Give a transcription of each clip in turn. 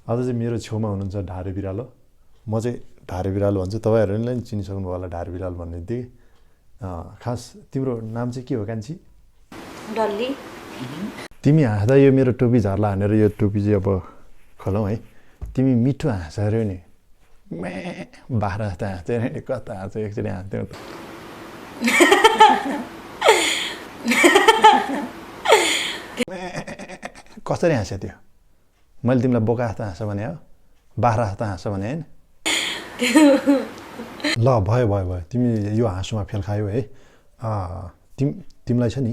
आज चाहिँ मेरो छेउमा हुनुहुन्छ ढारे बिरालो। म चाहिँ ढारे बिरालो भन्छु, तपाईँहरूले नि चिनिसक्नु होला ढारे बिरालो भन्ने बित्तिकै। खास तिम्रो नाम चाहिँ के हो कान्छी? डल्ली। तिमी हाँस्दा यो मेरो टोपी झर्ला हानेर यो टोपी चाहिँ अब खोलौँ है। तिमी मिठो हाँस अरे नि, बाह्र जस्तो हाँस्दै नि, कता हाँस्छ एकचोटि हाँस्थ्यौ त। कसरी हाँस्यो त्यो? मैले तिमीलाई बोका जस्तो हाँस भने हो, बाह्र जस्तो हाँस भने होइन? ल भयो भयो भयो, तिमी यो हाँसोमा फेल खायौ है। तिमीलाई छ नि,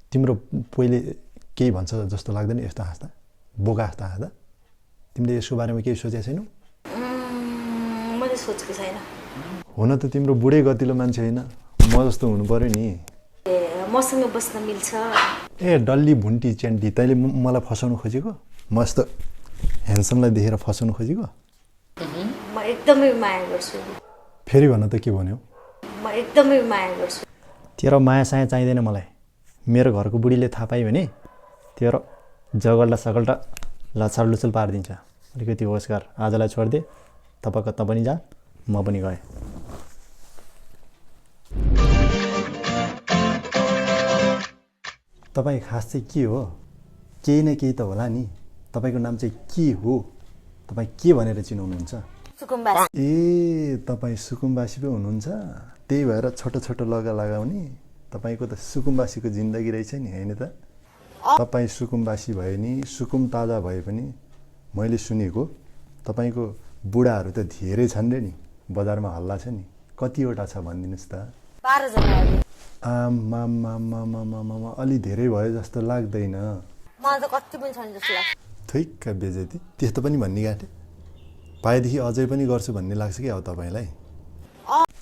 तिम्रो पहिले केही भन्छ जस्तो लाग्दैन यस्तो हाँस्दा, बोका जस्तो हाँस्दा? तिमीले यसको बारेमा केही सोचेको छैनौ? मैले सोचेको छैन। हुन त तिम्रो बुढै गतिलो मान्छे होइन, म जस्तो हुनु पर्यो नि। मसँग बस्न मिल्छ। ए डल्ली भुन्टी च्यान्टी, तैँले मलाई फसाउनु खोजेको? म यस्तो ह्यान्डसमलाई देखेर फसाउनु खोजेको? म एकदमै माया गर्छु। फेरि भन त के भन्यौ? म एकदमै माया गर्छु। तेरो माया साया चाहिँदैन मलाई। मेरो घरको बुढीले थाहा पायो भने तेरो जगल्टा सकल्टा लछाड लुचल पारिदिन्छ। अलिकति होस् गर, आजलाई छोडिदे, तपाईँ कता पनि जा, म पनि गएँ। तपाईँ खास चाहिँ के हो? केही न केही त होला नि। तपाईँको नाम चाहिँ के हो? तपाईँ के भनेर चिनाउनुहुन्छ? सुकुम्बासी। ए तपाईँ सुकुम्बासी पो हुनुहुन्छ? त्यही भएर छोटो छोटो लगा लगाउने? तपाईँको त सुकुम्बासीको जिन्दगी रहेछ नि, होइन त? तपाईँ सुकुम्बासी भए नि, सुकुम ताजा भए पनि मैले सुनेको तपाईँको बुढाहरू त धेरै छन् रे नि, बजारमा हल्ला छ नि। कतिवटा छ भनिदिनुहोस् त? 12 जना। आमामामामामामा अलि धेरै भयो जस्तो लाग्दैन? मलाई त कति पनि छैन जस्तो लाग्छ। थुइक्क बेजेती, त्यस्तो पनि भन्ने गाँठे? पाएदेखि अझै पनि गर्छु भन्ने लाग्छ कि अब तपाईँलाई?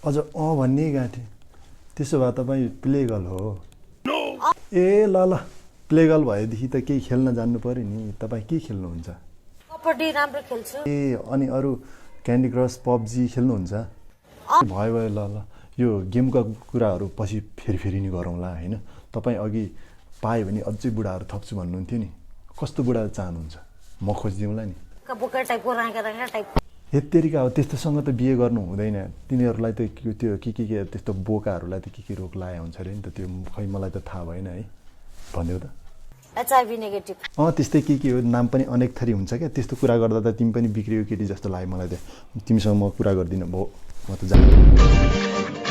अझ भन्ने गाँठे? त्यसो भए तपाईँ प्ले गर्ल हो? ए ल ल, प्ले गर्ल भएदेखि त केही खेल्न जान्नु पर्यो नि। तपाईँ के खेल्नुहुन्छ? कबड्डी राम्रो खेल्छु। ए अनि अरू क्यान्डी क्रस, पबजी खेल्नुहुन्छ? भयो भयो, ल ल, यो गेमका कुराहरू पछि फेरि नि गरौँला होइन? तपाईँ अघि पायो भने अझै बुढाहरू थप्छु भन्नुहुन्थ्यो नि। कस्तो बुढा चाहनुहुन्छ? म खोजिदिउँला नि। बोका टाइपको, राँगा टाइप। हेत्तेरिका हो, त्यस्तोसँग त बिहे गर्नु हुँदैन। तिनीहरूलाई त त्यो के त्यस्तो बोकाहरूलाई त के रोग लाया हुन्छ अरे नि त। त्यो खै मलाई त थाहा भएन है, भनिदेऊ त। HIV negative. त्यस्तै के हो, नाम पनि अनेक थरी हुन्छ क्या। त्यस्तो कुरा गर्दा त तिमी पनि बिग्रियो केटी जस्तो लाग्यो मलाई त। तिमीसँग म कुरा गर्दिनँ भयो, म त जान्छु।